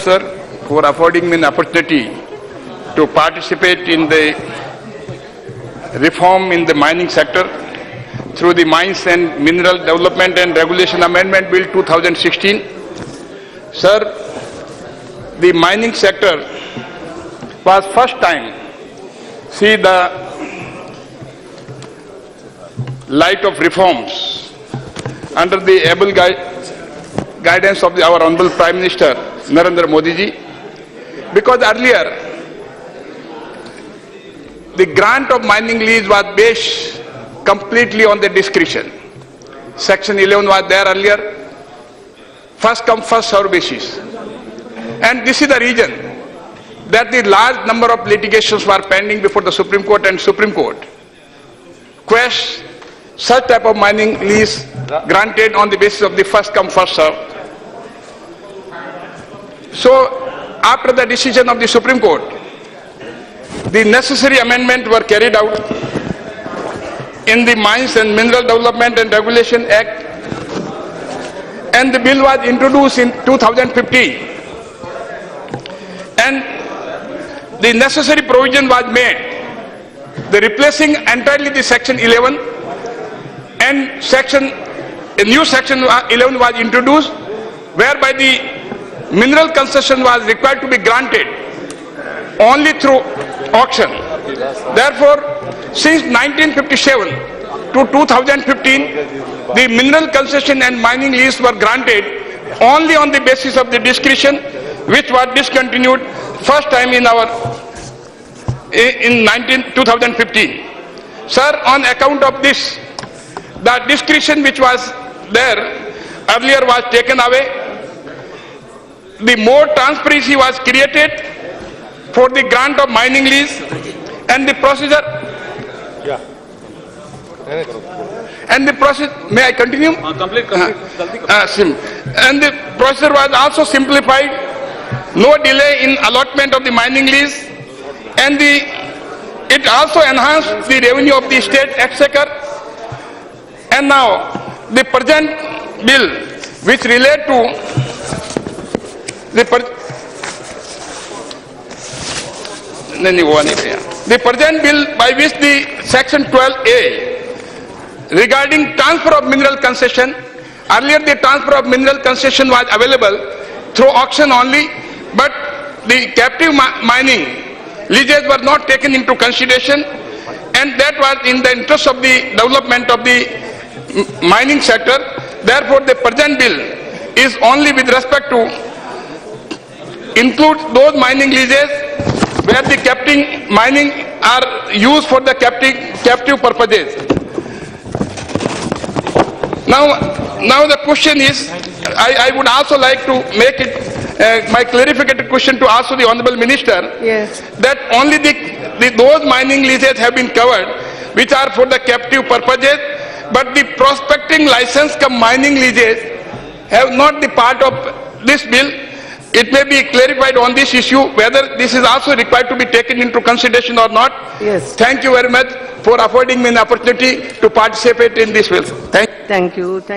sir, for affording me an opportunity to participate in the reform in the mining sector through the Mines and Mineral Development and Regulation Amendment Bill 2016. Sir, the mining sector was first time see the light of reforms under the able guidance of our Honorable Prime Minister Narendra Modi ji, because earlier the grant of mining lease was based completely on the discretion. Section 11 was there earlier, first come first serve basis, and this is the reason that the large number of litigations were pending before the Supreme Court, and Supreme Court quashed such type of mining lease granted on the basis of the first come first serve. So after the decision of the Supreme Court, the necessary amendments were carried out in the Mines and Mineral Development and Regulation Act, and the bill was introduced in 2015, and the necessary provision was made, the replacing entirely the section 11, and a new section 11 was introduced, whereby the mineral concession was required to be granted only through auction. Therefore, since 1957 to 2015, the mineral concession and mining lease were granted only on the basis of the discretion, which was discontinued first time in 2015. Sir, on account of this, the discretion which was there earlier was taken away. The more transparency was created for the grant of mining lease, and the procedure. Yeah. And the process. May I continue? Complete. And the procedure was also simplified. No delay in allotment of the mining lease, and it also enhanced the revenue of the state exchequer. And now the present bill, which relate to the present bill by which the section 12A regarding transfer of mineral concession, earlier the transfer of mineral concession was available through auction only, but the captive mining leases were not taken into consideration, and that was in the interest of the development of the mining sector. Therefore, the present bill is only with respect to include those mining leases where the captive mining are used for the captive purposes. Now the question is, I would also like to make it my clarificatory question to also the Honorable Minister. Yes. That only those mining leases have been covered which are for the captive purposes, but the prospecting license cum mining leases have not the part of this bill. It may be clarified on this issue whether this is also required to be taken into consideration or not. Yes. Thank you very much for affording me an opportunity to participate in this bill. Thank you.